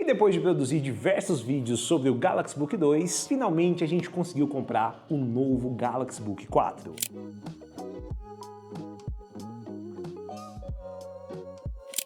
depois de produzir diversos vídeos sobre o Galaxy Book 2, finalmente a gente conseguiu comprar o novo Galaxy Book 4.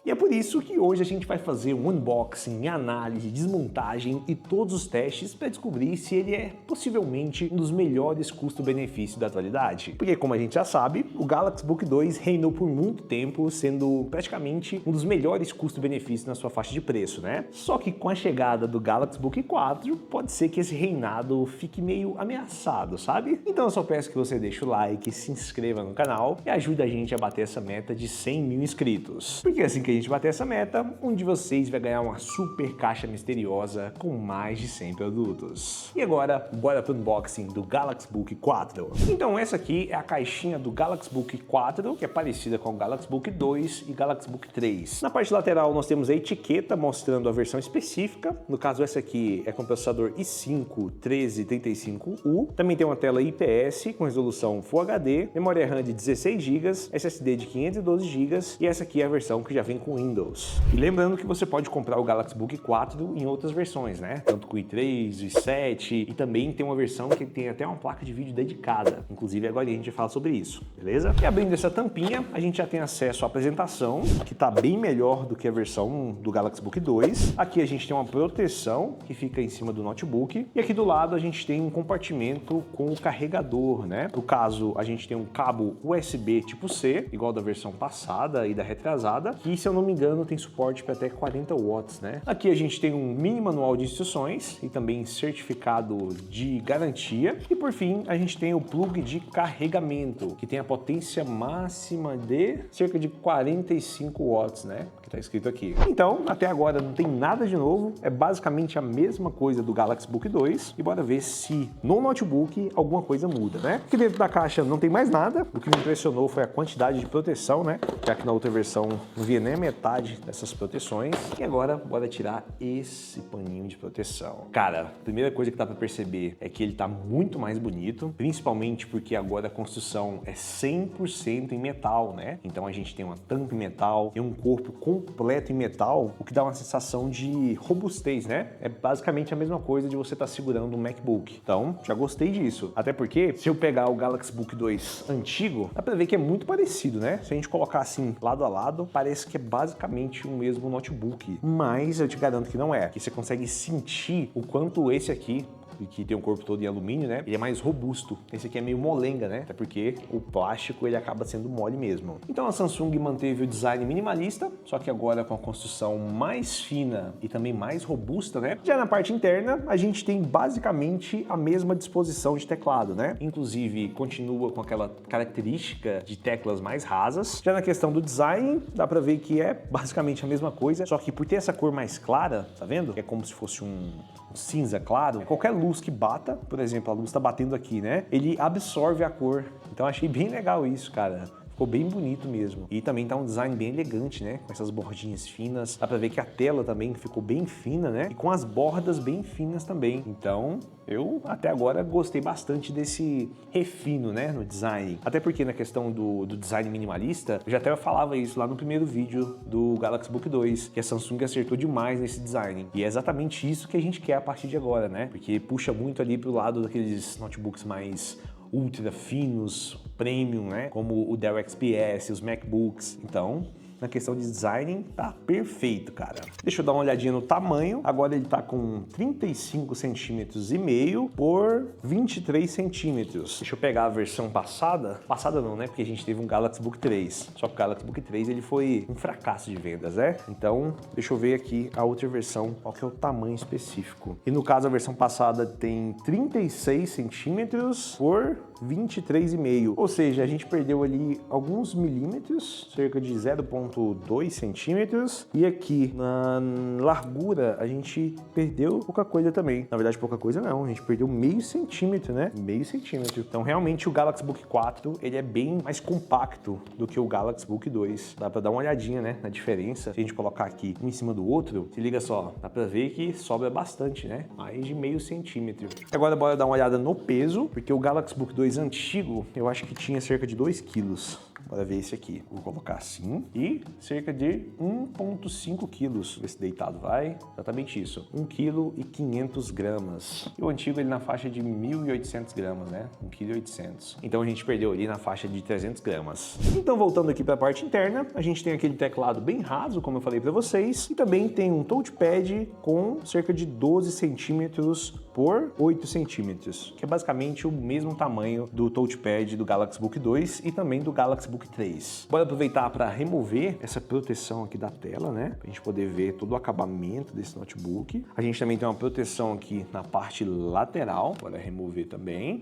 E é por isso que hoje a gente vai fazer um unboxing, análise, desmontagem e todos os testes para descobrir se ele é possivelmente um dos melhores custo-benefício da atualidade. Porque, como a gente já sabe, o Galaxy Book 2 reinou por muito tempo, sendo praticamente um dos melhores custo-benefício na sua faixa de preço, né? Só que com a chegada do Galaxy Book 4, pode ser que esse reinado fique meio ameaçado, sabe? Então eu só peço que você deixe o like, se inscreva no canal e ajude a gente a bater essa meta de 100 mil inscritos. Porque assim que a gente bater essa meta, um de vocês vai ganhar uma super caixa misteriosa com mais de 100 produtos. E agora, bora pro unboxing do Galaxy Book 4. Então essa aqui é a caixinha do Galaxy Book 4, que é parecida com o Galaxy Book 2 e Galaxy Book 3. Na parte lateral nós temos a etiqueta mostrando a versão específica. No caso essa aqui é com processador i5 1335U. Também tem uma tela IPS com resolução Full HD, memória RAM de 16 GB, SSD de 512 GB e essa aqui é a versão que já vem com Windows. E lembrando que você pode comprar o Galaxy Book 4 em outras versões, né? Tanto com o i3, o i7 e também tem uma versão que tem até uma placa de vídeo dedicada. Inclusive agora a gente vai falar sobre isso, beleza? E abrindo essa tampinha, a gente já tem acesso à apresentação, que tá bem melhor do que a versão do Galaxy Book 2. Aqui a gente tem uma proteção que fica em cima do notebook e aqui do lado a gente tem um compartimento com o carregador, né? No caso, a gente tem um cabo USB tipo C, igual da versão passada e da retrasada, que se eu não me engano tem suporte para até 40 watts, né? Aqui a gente tem um mini manual de instruções e também certificado de garantia. E por fim, a gente tem o plug de carregamento, que tem a potência máxima de cerca de 45 watts, né? Que tá escrito aqui. Então, até agora não tem nada de novo, é basicamente a mesma coisa do Galaxy Book 2 e bora ver se no notebook alguma coisa muda, né? Aqui dentro da caixa não tem mais nada, o que me impressionou foi a quantidade de proteção, né? Já que na outra versão não via nem a metade dessas proteções. E agora, bora tirar esse paninho de proteção. Cara, a primeira coisa que dá pra perceber é que ele tá muito mais bonito, principalmente porque agora a construção é 100% em metal, né? Então a gente tem uma tampa em metal, tem um corpo completo em metal, o que dá uma sensação de robustez, né? É basicamente a mesma coisa de você estar segurando um MacBook. Então, já gostei disso. Até porque, se eu pegar o Galaxy Book 2 antigo, dá pra ver que é muito parecido, né? Se a gente colocar assim, lado a lado, parece que é basicamente o mesmo notebook. Mas eu te garanto que não é. Que você consegue sentir o quanto esse aqui, que tem um corpo todo em alumínio, né? Ele é mais robusto. Esse aqui é meio molenga, né? Até porque o plástico ele acaba sendo mole mesmo. Então a Samsung manteve o design minimalista, só que agora com a construção mais fina e também mais robusta, né? Já na parte interna, a gente tem basicamente a mesma disposição de teclado, né? Inclusive, continua com aquela característica de teclas mais rasas. Já na questão do design, dá pra ver que é basicamente a mesma coisa, só que por ter essa cor mais clara, tá vendo? É como se fosse um cinza claro. Qualquer luz que bata, por exemplo, a luz tá batendo aqui, né? Ele absorve a cor. Então achei bem legal isso, cara. Ficou bem bonito mesmo. E também tá um design bem elegante, né? Com essas bordinhas finas. Dá pra ver que a tela também ficou bem fina, né? E com as bordas bem finas também. Então, eu até agora gostei bastante desse refino, né? No design. Até porque na questão do design minimalista, eu já até falava isso lá no primeiro vídeo do Galaxy Book 2, que a Samsung acertou demais nesse design. E é exatamente isso que a gente quer a partir de agora, né? Porque puxa muito ali pro lado daqueles notebooks mais ultra finos, premium, né? Como o Dell XPS, os MacBooks. Então, na questão de design, tá perfeito, cara. Deixa eu dar uma olhadinha no tamanho. Agora ele tá com 35 centímetros e meio por 23 centímetros. Deixa eu pegar a versão passada. Passada não, né? Porque a gente teve um Galaxy Book 3. Só que o Galaxy Book 3 ele foi um fracasso de vendas, né? Então, deixa eu ver aqui a outra versão, qual que é o tamanho específico. E no caso, a versão passada tem 36 centímetros por 23,5. Ou seja, a gente perdeu ali alguns milímetros, cerca de 0,2 centímetros. E aqui na largura a gente perdeu pouca coisa também. Na verdade, pouca coisa não, a gente perdeu meio centímetro, né? Meio centímetro. Então, realmente, o Galaxy Book 4 ele é bem mais compacto do que o Galaxy Book 2. Dá pra dar uma olhadinha, né, na diferença. Se a gente colocar aqui um em cima do outro, se liga só, dá pra ver que sobra bastante, né? Mais de meio centímetro. Agora, bora dar uma olhada no peso, porque o Galaxy Book 2 mais antigo, eu acho que tinha cerca de 2 quilos. Bora ver esse aqui. Vou colocar assim. E cerca de 1,5 quilos. Esse deitado vai. Exatamente isso. 1,5 kg. E o antigo ele na faixa de 1.800 gramas, né? 1,8 kg. Então a gente perdeu ali na faixa de 300 gramas. Então voltando aqui para a parte interna, a gente tem aquele teclado bem raso, como eu falei para vocês. E também tem um touchpad com cerca de 12 centímetros por 8 centímetros, que é basicamente o mesmo tamanho do touchpad do Galaxy Book 2 e também do Galaxy Book 3. Bora aproveitar para remover essa proteção aqui da tela, né? Pra gente poder ver todo o acabamento desse notebook. A gente também tem uma proteção aqui na parte lateral, bora remover também.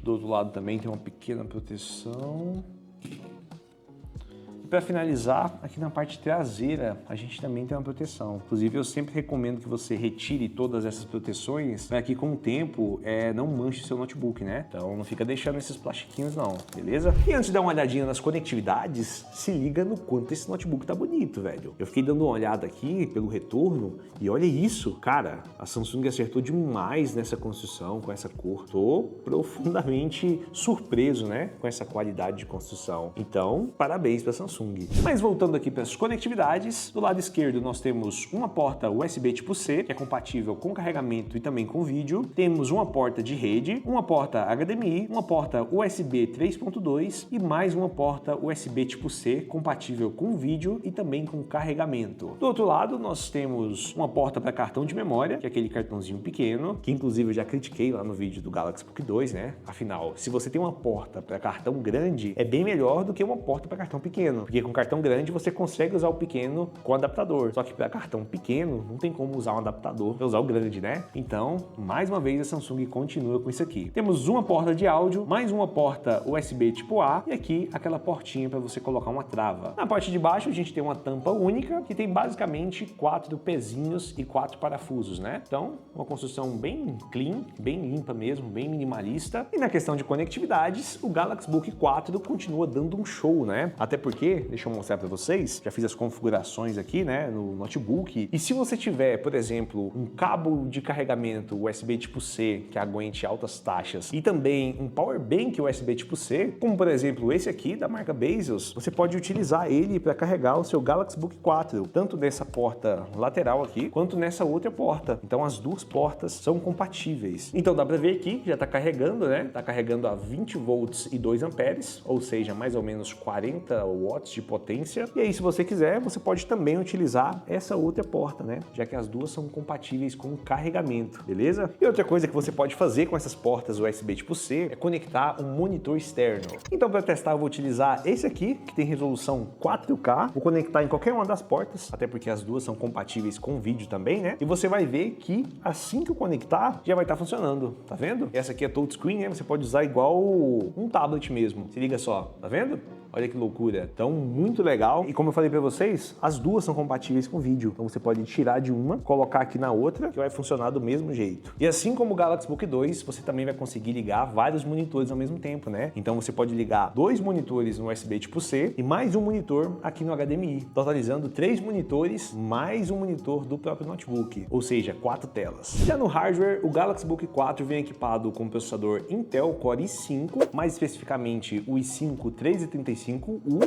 Do outro lado também tem uma pequena proteção. Para finalizar, aqui na parte traseira, a gente também tem uma proteção. Inclusive, eu sempre recomendo que você retire todas essas proteções para que com o tempo não manche o seu notebook, né? Então não fica deixando esses plastiquinhos não, beleza? E antes de dar uma olhadinha nas conectividades, se liga no quanto esse notebook tá bonito, velho. Eu fiquei dando uma olhada aqui pelo retorno e olha isso, cara, a Samsung acertou demais nessa construção, com essa cor. Tô profundamente surpreso, né, com essa qualidade de construção. Então, parabéns pra Samsung. Mas voltando aqui para as conectividades, do lado esquerdo nós temos uma porta USB tipo C, que é compatível com carregamento e também com vídeo. Temos uma porta de rede, uma porta HDMI, uma porta USB 3.2 e mais uma porta USB tipo C, compatível com vídeo e também com carregamento. Do outro lado nós temos uma porta para cartão de memória, que é aquele cartãozinho pequeno, que inclusive eu já critiquei lá no vídeo do Galaxy Book 2, né? Afinal, se você tem uma porta para cartão grande, é bem melhor do que uma porta para cartão pequeno. Porque com cartão grande você consegue usar o pequeno com adaptador. Só que para cartão pequeno não tem como usar um adaptador para usar o grande, né? Então, mais uma vez a Samsung continua com isso aqui. Temos uma porta de áudio, mais uma porta USB tipo A e aqui aquela portinha para você colocar uma trava. Na parte de baixo a gente tem uma tampa única que tem basicamente 4 pezinhos e 4 parafusos, né? Então, uma construção bem clean, bem limpa mesmo, bem minimalista. E na questão de conectividades, o Galaxy Book 4 continua dando um show, né? Até porque deixa eu mostrar para vocês, já fiz as configurações aqui, né, no notebook. E se você tiver, por exemplo, um cabo de carregamento USB tipo C que aguente altas taxas e também um power bank USB tipo C, como por exemplo esse aqui da marca Bezos, você pode utilizar ele para carregar o seu Galaxy Book 4, tanto nessa porta lateral aqui, quanto nessa outra porta. Então as duas portas são compatíveis. Então dá para ver aqui, já está carregando, né? Está carregando a 20 volts e 2 amperes, ou seja, mais ou menos 40 watts de potência. E aí, se você quiser, você pode também utilizar essa outra porta, né? Já que as duas são compatíveis com o carregamento, beleza? E outra coisa que você pode fazer com essas portas USB tipo C é conectar um monitor externo. Então, para testar, eu vou utilizar esse aqui, que tem resolução 4K. Vou conectar em qualquer uma das portas, até porque as duas são compatíveis com vídeo também, né? E você vai ver que assim que eu conectar, já vai estar funcionando, tá vendo? Essa aqui é touchscreen, né? Você pode usar igual um tablet mesmo. Se liga só, tá vendo? Olha que loucura. Então, muito legal. E como eu falei pra vocês, as duas são compatíveis com vídeo. Então você pode tirar de uma, colocar aqui na outra, que vai funcionar do mesmo jeito. E assim como o Galaxy Book 2, você também vai conseguir ligar vários monitores ao mesmo tempo, né? Então você pode ligar 2 monitores no USB tipo C e mais um monitor aqui no HDMI, totalizando 3 monitores mais um monitor do próprio notebook, ou seja, 4 telas. Já no hardware, o Galaxy Book 4 vem equipado com o processador Intel Core i5, mais especificamente o i5-1335U.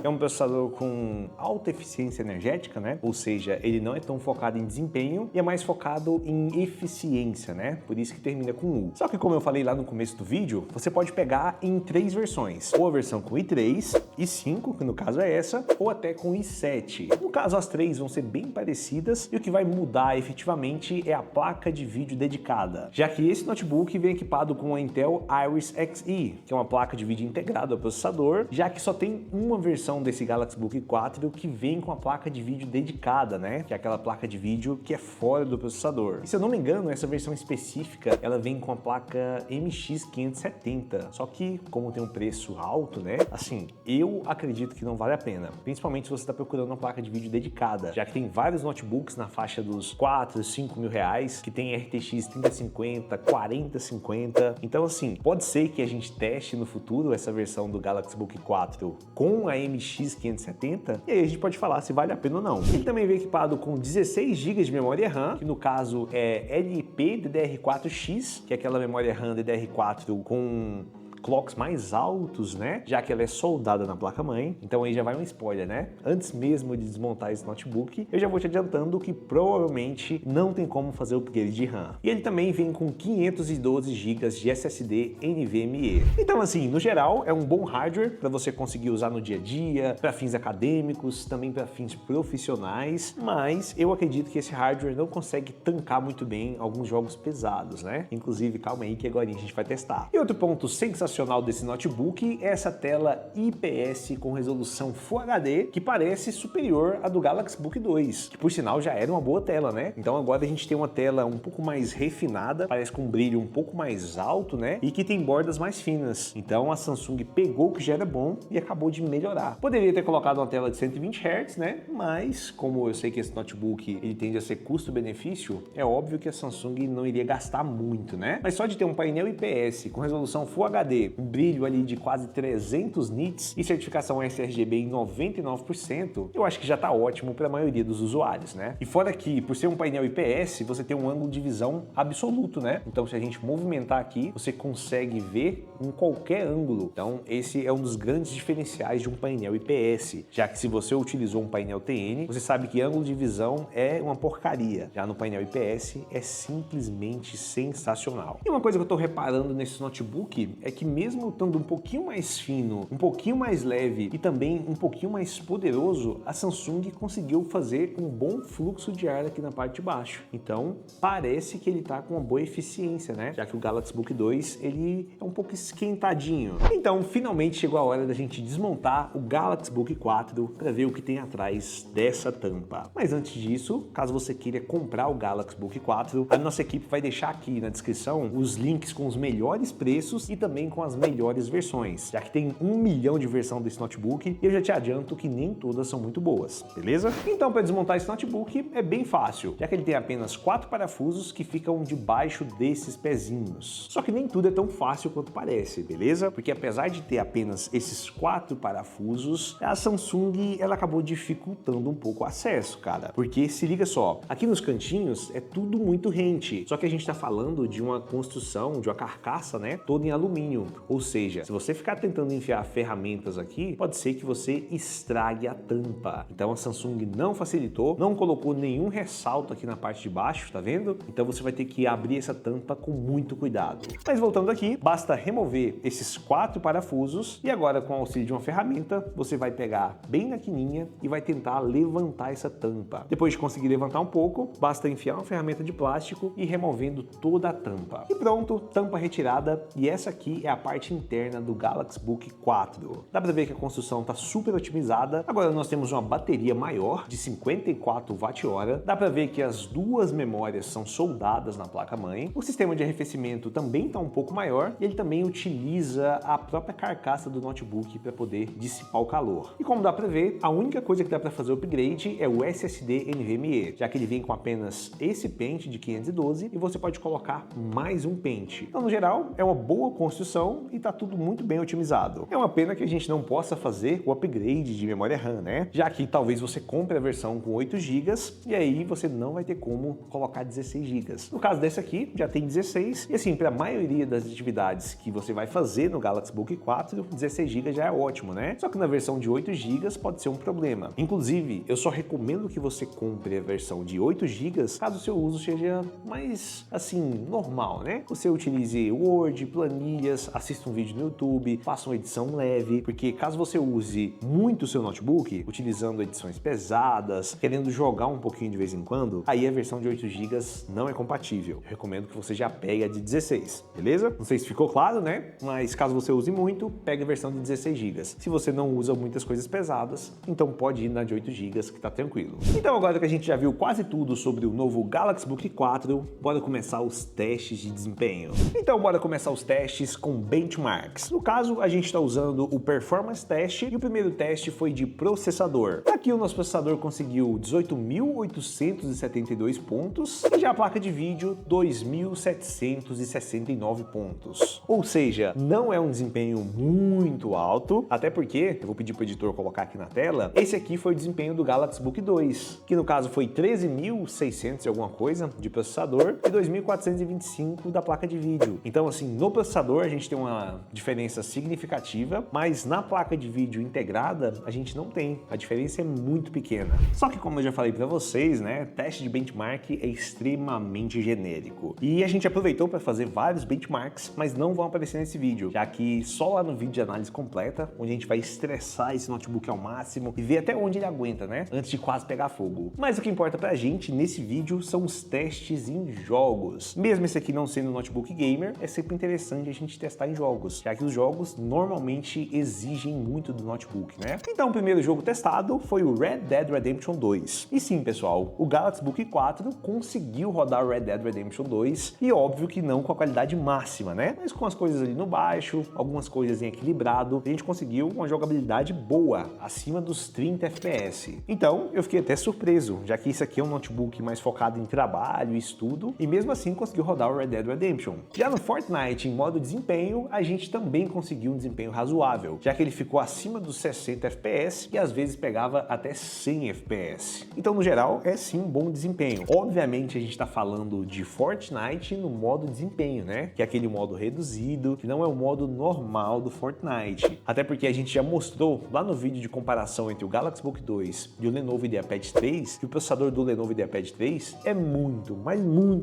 É um processador com alta eficiência energética, né? Ou seja, ele não é tão focado em desempenho e é mais focado em eficiência, né? Por isso que termina com U. Só que como eu falei lá no começo do vídeo, você pode pegar em 3 versões. Ou a versão com i3, i5, que no caso é essa, ou até com i7. No caso, as 3 vão ser bem parecidas e o que vai mudar efetivamente é a placa de vídeo dedicada, já que esse notebook vem equipado com a Intel Iris Xe, que é uma placa de vídeo integrada ao processador, já que só tem uma versão desse Galaxy Book 4 que vem com a placa de vídeo dedicada, né? Que é aquela placa de vídeo que é fora do processador. E se eu não me engano, essa versão específica, ela vem com a placa MX570. Só que, como tem um preço alto, né? Assim, eu acredito que não vale a pena. Principalmente se você está procurando uma placa de vídeo dedicada. Já que tem vários notebooks na faixa dos 4, 5 mil reais, que tem RTX 3050, 4050. Então, assim, pode ser que a gente teste no futuro essa versão do Galaxy Book 4 com a MX 570, e aí a gente pode falar se vale a pena ou não. Ele também vem equipado com 16 GB de memória RAM, que no caso é LPDDR4X, que é aquela memória RAM DDR4 com clocks mais altos, né? Já que ela é soldada na placa-mãe. Então aí já vai um spoiler, né? Antes mesmo de desmontar esse notebook, eu já vou te adiantando que provavelmente não tem como fazer o upgrade de RAM. E ele também vem com 512 GB de SSD NVMe. Então assim, no geral, é um bom hardware para você conseguir usar no dia a dia, para fins acadêmicos, também para fins profissionais, mas eu acredito que esse hardware não consegue tancar muito bem alguns jogos pesados, né? Inclusive, calma aí que agora a gente vai testar. E outro ponto sensacional desse notebook é essa tela IPS com resolução Full HD, que parece superior à do Galaxy Book 2, que por sinal já era uma boa tela, né? Então agora a gente tem uma tela um pouco mais refinada, parece com um brilho um pouco mais alto, né? E que tem bordas mais finas. Então a Samsung pegou o que já era bom e acabou de melhorar. Poderia ter colocado uma tela de 120 Hz, né? Mas como eu sei que esse notebook ele tende a ser custo-benefício, é óbvio que a Samsung não iria gastar muito, né? Mas só de ter um painel IPS com resolução Full HD, um brilho ali de quase 300 nits e certificação sRGB em 99%, eu acho que já tá ótimo para a maioria dos usuários, né? E fora que, por ser um painel IPS, você tem um ângulo de visão absoluto, né? Então, se a gente movimentar aqui, você consegue ver em qualquer ângulo. Então, esse é um dos grandes diferenciais de um painel IPS, já que se você utilizou um painel TN, você sabe que ângulo de visão é uma porcaria. Já no painel IPS, é simplesmente sensacional. E uma coisa que eu tô reparando nesse notebook é que mesmo estando um pouquinho mais fino, um pouquinho mais leve e também um pouquinho mais poderoso, a Samsung conseguiu fazer um bom fluxo de ar aqui na parte de baixo. Então, parece que ele tá com uma boa eficiência, né? Já que o Galaxy Book 2, ele é um pouco esquentadinho. Então, finalmente chegou a hora da gente desmontar o Galaxy Book 4 para ver o que tem atrás dessa tampa. Mas antes disso, caso você queira comprar o Galaxy Book 4, a nossa equipe vai deixar aqui na descrição os links com os melhores preços e também com as melhores versões, já que tem 1 milhão de versão desse notebook e eu já te adianto que nem todas são muito boas, beleza? Então, para desmontar esse notebook é bem fácil, já que ele tem apenas 4 parafusos que ficam debaixo desses pezinhos. Só que nem tudo é tão fácil quanto parece, beleza? Porque apesar de ter apenas esses 4 parafusos, a Samsung ela acabou dificultando um pouco o acesso, cara. Porque se liga só, aqui nos cantinhos é tudo muito rente, só que a gente tá falando de uma construção, de uma carcaça, né, toda em alumínio. Ou seja, se você ficar tentando enfiar ferramentas aqui, pode ser que você estrague a tampa. Então a Samsung não facilitou, não colocou nenhum ressalto aqui na parte de baixo, tá vendo? Então você vai ter que abrir essa tampa com muito cuidado. Mas voltando aqui, basta remover esses 4 parafusos e agora com o auxílio de uma ferramenta, você vai pegar bem na quininha e vai tentar levantar essa tampa. Depois de conseguir levantar um pouco, basta enfiar uma ferramenta de plástico e removendo toda a tampa. E pronto, tampa retirada, e essa aqui é a parte interna do Galaxy Book 4. Dá pra ver que a construção tá super otimizada. Agora nós temos uma bateria maior de 54 Wh. Dá pra ver que as duas memórias são soldadas na placa-mãe. O sistema de arrefecimento também tá um pouco maior e ele também utiliza a própria carcaça do notebook para poder dissipar o calor. E como dá pra ver, a única coisa que dá pra fazer o upgrade é o SSD NVMe, já que ele vem com apenas esse pente de 512 e você pode colocar mais um pente. Então, no geral, é uma boa construção e tá tudo muito bem otimizado. É uma pena que a gente não possa fazer o upgrade de memória RAM, né? Já que talvez você compre a versão com 8 GB e aí você não vai ter como colocar 16 GB. No caso desse aqui, já tem 16 e assim, para a maioria das atividades que você vai fazer no Galaxy Book 4, 16 GB já é ótimo, né? Só que na versão de 8 GB pode ser um problema. Inclusive, eu só recomendo que você compre a versão de 8 GB caso o seu uso seja mais, assim, normal, né? Você utilize Word, planilhas, assista um vídeo no YouTube, faça uma edição leve, porque caso você use muito o seu notebook, utilizando edições pesadas, querendo jogar um pouquinho de vez em quando, aí a versão de 8 GB não é compatível. Eu recomendo que você já pegue a de 16, beleza? Não sei se ficou claro, né? Mas caso você use muito, pegue a versão de 16 GB. Se você não usa muitas coisas pesadas, então pode ir na de 8 GB que tá tranquilo. Então agora que a gente já viu quase tudo sobre o novo Galaxy Book 4, bora começar os testes de desempenho. Então bora começar os testes com benchmarks. No caso, a gente está usando o Performance Test e o primeiro teste foi de processador. Aqui o nosso processador conseguiu 18.872 pontos e já a placa de vídeo 2.769 pontos. Ou seja, não é um desempenho muito alto, até porque, eu vou pedir para o editor colocar aqui na tela, esse aqui foi o desempenho do Galaxy Book 2, que no caso foi 13.600 e alguma coisa de processador e 2.425 da placa de vídeo. Então assim, no processador a gente tem uma diferença significativa, mas na placa de vídeo integrada a gente não tem. A diferença é muito pequena. Só que como eu já falei para vocês, né, teste de benchmark é extremamente genérico. E a gente aproveitou para fazer vários benchmarks, mas não vão aparecer nesse vídeo, já que só lá no vídeo de análise completa, onde a gente vai estressar esse notebook ao máximo e ver até onde ele aguenta, né, antes de quase pegar fogo. Mas o que importa pra gente nesse vídeo são os testes em jogos. Mesmo esse aqui não sendo um notebook gamer, é sempre interessante a gente testar em jogos, já que os jogos normalmente exigem muito do notebook, né? Então o primeiro jogo testado foi o Red Dead Redemption 2. E sim, pessoal, o Galaxy Book 4 conseguiu rodar o Red Dead Redemption 2 e óbvio que não com a qualidade máxima, né? Mas com as coisas ali no baixo, algumas coisas em equilibrado, a gente conseguiu uma jogabilidade boa, acima dos 30 FPS. Então eu fiquei até surpreso, já que isso aqui é um notebook mais focado em trabalho e estudo, e mesmo assim conseguiu rodar o Red Dead Redemption. Já no Fortnite, em modo desempenho, a gente também conseguiu um desempenho razoável, já que ele ficou acima dos 60 FPS e às vezes pegava até 100 FPS. Então, no geral, é sim um bom desempenho. Obviamente, a gente está falando de Fortnite no modo desempenho, né? Que é aquele modo reduzido, que não é o modo normal do Fortnite. Até porque a gente já mostrou lá no vídeo de comparação entre o Galaxy Book 2 e o Lenovo IdeaPad 3, que o processador do Lenovo IdeaPad 3 é muito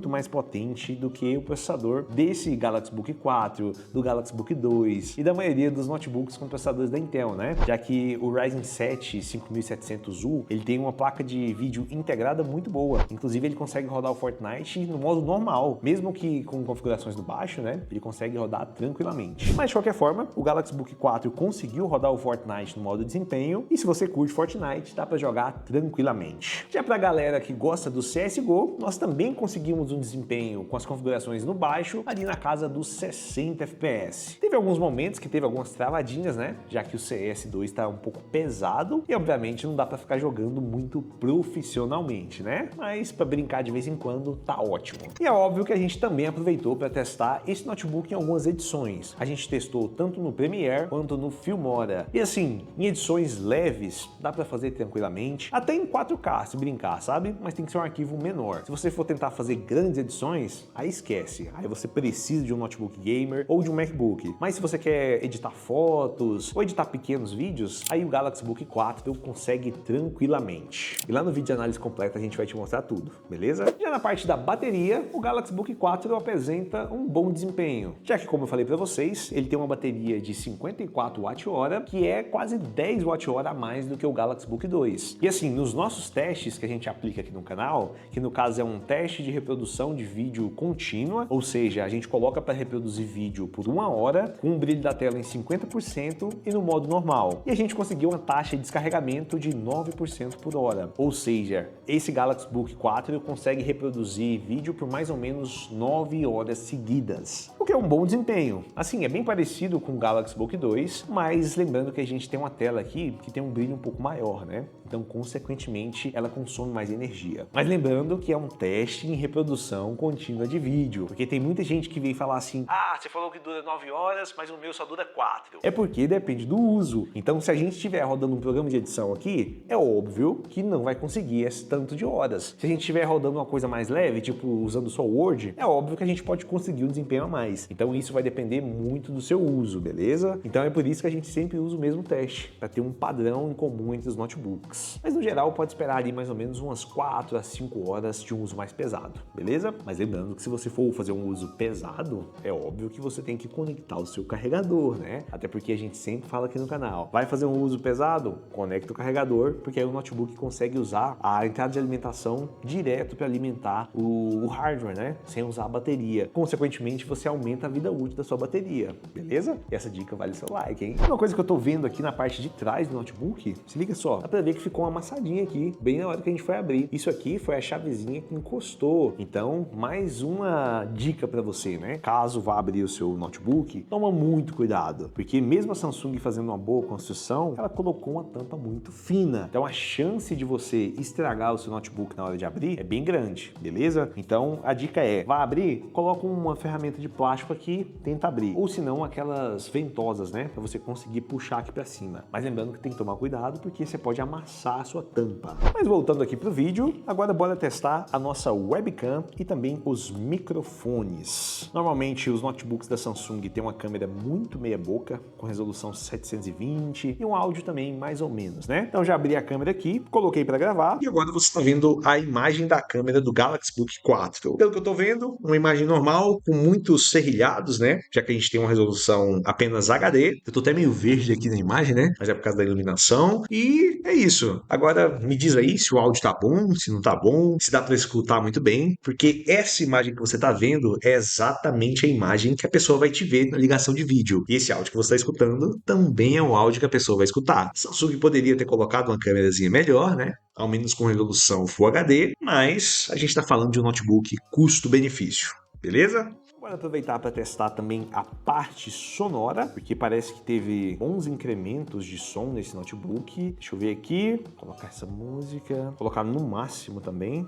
mais potente do que o processador desse Galaxy Book 4, do Galaxy Book 2 e da maioria dos notebooks com processadores da Intel, né? Já que o Ryzen 7 5700U, ele tem uma placa de vídeo integrada muito boa. Inclusive, ele consegue rodar o Fortnite no modo normal, mesmo que com configurações no baixo, né? Ele consegue rodar tranquilamente. Mas de qualquer forma, o Galaxy Book 4 conseguiu rodar o Fortnite no modo desempenho e se você curte Fortnite, dá para jogar tranquilamente. Já pra galera que gosta do CSGO, nós também conseguimos um desempenho com as configurações no baixo, ali na casa dos 60 FPS. Teve alguns momentos que teve algumas travadinhas, né? Já que o CS2 tá um pouco pesado e obviamente não dá para ficar jogando muito profissionalmente, né? Mas para brincar de vez em quando tá ótimo. E é óbvio que a gente também aproveitou para testar esse notebook em algumas edições. A gente testou tanto no Premiere quanto no Filmora. E assim, em edições leves, dá para fazer tranquilamente, até em 4K se brincar, sabe? Mas tem que ser um arquivo menor. Se você for tentar fazer grandes edições, aí esquece. Aí você precisa de um notebook gamer ou de um MacBook. Mas se você quer editar fotos ou editar pequenos vídeos, aí o Galaxy Book 4 consegue tranquilamente. E lá no vídeo de análise completa a gente vai te mostrar tudo, beleza? Já na parte da bateria, o Galaxy Book 4 apresenta um bom desempenho, já que como eu falei para vocês, ele tem uma bateria de 54 Wh, que é quase 10 Wh a mais do que o Galaxy Book 2. E assim, nos nossos testes que a gente aplica aqui no canal, que no caso é um teste de reprodução de vídeo contínua, ou seja, a gente coloca para reproduzir vídeo por 1 hora, com o brilho da tela em 50% e no modo normal. E a gente conseguiu uma taxa de descarregamento de 9% por hora. Ou seja, esse Galaxy Book 4 consegue reproduzir vídeo por mais ou menos 9 horas seguidas, o que é um bom desempenho. Assim, é bem parecido com o Galaxy Book 2, mas lembrando que a gente tem uma tela aqui que tem um brilho um pouco maior, né? Então, consequentemente, ela consome mais energia. Mas lembrando que é um teste em reprodução contínua de vídeo, porque tem muita gente que vem falar assim: ah, você falou que dura 9 horas, mas o meu só dura 4. É porque depende do uso. Então, se a gente estiver rodando um programa de edição aqui, é óbvio que não vai conseguir esse tanto de horas. Se a gente estiver rodando uma coisa mais leve, tipo usando só o Word, é óbvio que a gente pode conseguir um desempenho a mais. Então, isso vai depender muito do seu uso, beleza? Então, é por isso que a gente sempre usa o mesmo teste, para ter um padrão em comum entre os notebooks. Mas no geral pode esperar ali mais ou menos umas 4 a 5 horas de um uso mais pesado, beleza? Mas lembrando que se você for fazer um uso pesado, é óbvio que você tem que conectar o seu carregador, né? Até porque a gente sempre fala aqui no canal, vai fazer um uso pesado? Conecta o carregador, porque aí o notebook consegue usar a entrada de alimentação direto para alimentar o hardware, né? Sem usar a bateria. Consequentemente, você aumenta a vida útil da sua bateria, beleza? E essa dica vale seu like, hein? Uma coisa que eu tô vendo aqui na parte de trás do notebook, se liga só, dá pra ver que ficou uma amassadinha aqui, bem na hora que a gente foi abrir. Isso aqui foi a chavezinha que encostou. Então, mais uma dica para você, né? Caso vá abrir o seu notebook, notebook, toma muito cuidado, porque mesmo a Samsung fazendo uma boa construção, ela colocou uma tampa muito fina. Então a chance de você estragar o seu notebook na hora de abrir é bem grande, beleza? Então a dica é, vai abrir, coloca uma ferramenta de plástico aqui, tenta abrir. Ou se não, aquelas ventosas, né? Para você conseguir puxar aqui para cima. Mas lembrando que tem que tomar cuidado, porque você pode amassar a sua tampa. Mas voltando aqui pro vídeo, agora bora testar a nossa webcam e também os microfones. Normalmente os notebooks da Samsung têm uma câmera muito meia boca, com resolução 720 e um áudio também mais ou menos, né? Então já abri a câmera aqui, coloquei para gravar e agora você está vendo a imagem da câmera do Galaxy Book 4. Pelo que eu tô vendo, uma imagem normal com muitos serrilhados, né? Já que a gente tem uma resolução apenas HD. Eu tô até meio verde aqui na imagem, né? Mas é por causa da iluminação. E é isso. Agora me diz aí se o áudio tá bom, se não tá bom, se dá para escutar muito bem, porque essa imagem que você tá vendo é exatamente a imagem que a pessoa vai te ver na ligação de vídeo. E esse áudio que você está escutando também é o áudio que a pessoa vai escutar. Samsung poderia ter colocado uma câmerazinha melhor, né? Ao menos com resolução Full HD, mas a gente está falando de um notebook custo-benefício, beleza? Bora aproveitar para testar também a parte sonora, porque parece que teve bons incrementos de som nesse notebook. Deixa eu ver aqui, colocar essa música, colocar no máximo também.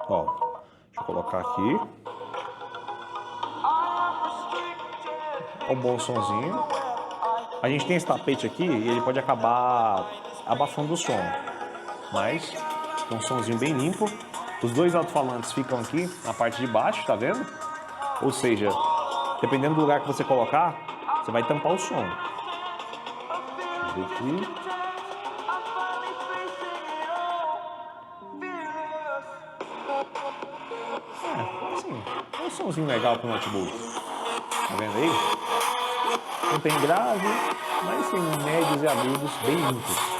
Ó, deixa eu colocar aqui. Ó, um bom sonzinho. A gente tem esse tapete aqui e ele pode acabar abafando o som, mas é um sonzinho bem limpo. Os dois alto-falantes ficam aqui na parte de baixo, tá vendo? Ou seja, dependendo do lugar que você colocar, você vai tampar o som. Deixa eu ver aqui. Assim, é um sonzinho legal pro notebook. Tá vendo aí? Não tem grave, mas tem médios e agudos bem limpos.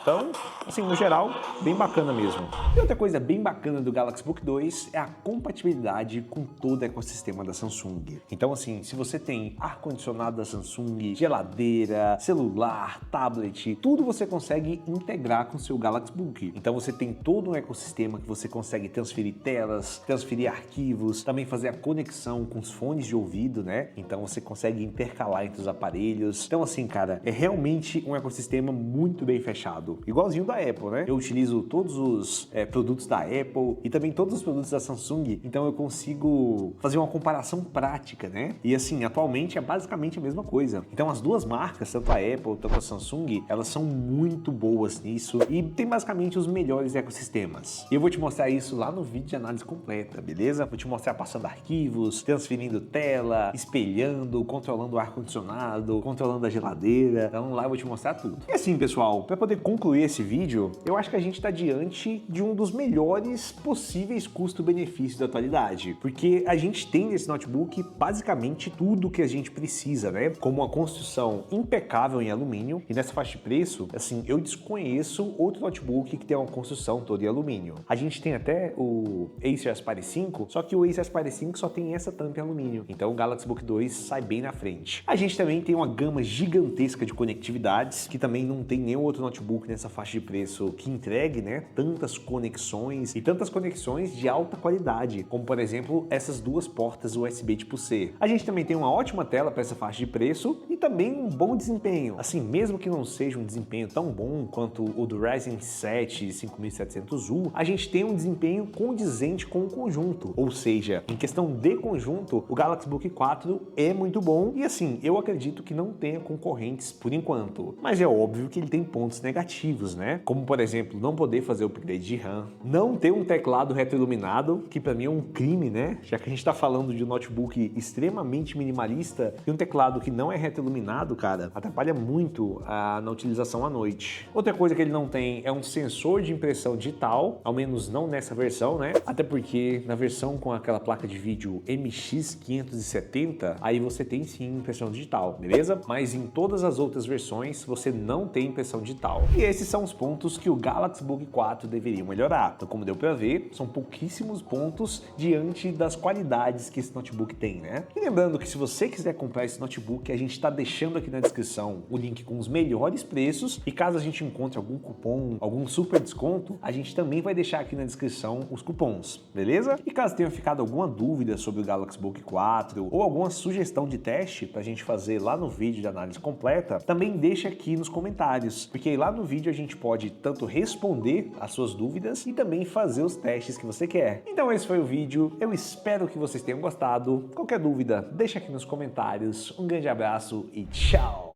Então, assim, no geral, bem bacana mesmo. E outra coisa bem bacana do Galaxy Book 2 é a compatibilidade com todo o ecossistema da Samsung. Então, assim, se você tem ar-condicionado da Samsung, geladeira, celular, tablet, tudo você consegue integrar com o seu Galaxy Book. Então você tem todo um ecossistema que você consegue transferir telas, transferir arquivos, também fazer a conexão com os fones de ouvido, né? Então você consegue intercalar entre os aparelhos. Então, assim, cara, é realmente um ecossistema muito bem fechado. Igualzinho da Apple, né? Eu utilizo todos os produtos da Apple e também todos os produtos da Samsung, então eu consigo fazer uma comparação prática, né? E assim, atualmente é basicamente a mesma coisa. Então as duas marcas, tanto a Apple, tanto a Samsung, elas são muito boas nisso e tem basicamente os melhores ecossistemas. E eu vou te mostrar isso lá no vídeo de análise completa, beleza? Vou te mostrar passando arquivos, transferindo tela, espelhando, controlando o ar-condicionado, controlando a geladeira. Então lá eu vou te mostrar tudo. E assim, pessoal, para poder concluir esse vídeo, eu acho que a gente está diante de um dos melhores possíveis custo-benefício da atualidade, porque a gente tem nesse notebook basicamente tudo que a gente precisa, né? Como uma construção impecável em alumínio, e nessa faixa de preço, assim, eu desconheço outro notebook que tem uma construção toda em alumínio. A gente tem até o Acer Aspire 5, só que o Acer Aspire 5 só tem essa tampa em alumínio, então o Galaxy Book 2 sai bem na frente. A gente também tem uma gama gigantesca de conectividades, que também não tem nenhum outro notebook nessa faixa de preço que entregue, né, tantas conexões e tantas conexões de alta qualidade, como por exemplo essas duas portas USB tipo C. A gente também tem uma ótima tela para essa faixa de preço e também um bom desempenho. Assim, mesmo que não seja um desempenho tão bom quanto o do Ryzen 7 5700U, a gente tem um desempenho condizente com o conjunto, ou seja, em questão de conjunto, o Galaxy Book 4 é muito bom e assim, eu acredito que não tenha concorrentes por enquanto, mas é óbvio que ele tem pontos negativos, né? Como por exemplo, não poder fazer o upgrade de RAM, não ter um teclado retroiluminado, que para mim é um crime, né? Já que a gente tá falando de um notebook extremamente minimalista e um teclado que não é retroiluminado, cara, atrapalha muito na utilização à noite. Outra coisa que ele não tem é um sensor de impressão digital, ao menos não nessa versão, né? Até porque na versão com aquela placa de vídeo MX570, aí você tem sim impressão digital, beleza? Mas em todas as outras versões você não tem impressão digital. E esses são os pontos que o Galaxy Book 4 deveria melhorar. Então, como deu para ver, são pouquíssimos pontos diante das qualidades que esse notebook tem, né? E lembrando que se você quiser comprar esse notebook, a gente está deixando aqui na descrição o link com os melhores preços e caso a gente encontre algum cupom, algum super desconto, a gente também vai deixar aqui na descrição os cupons, beleza? E caso tenha ficado alguma dúvida sobre o Galaxy Book 4 ou alguma sugestão de teste pra gente fazer lá no vídeo de análise completa, também deixa aqui nos comentários, porque lá no vídeo a gente pode tanto responder as suas dúvidas e também fazer os testes que você quer. Então esse foi o vídeo, eu espero que vocês tenham gostado. Qualquer dúvida, deixa aqui nos comentários. Um grande abraço e tchau!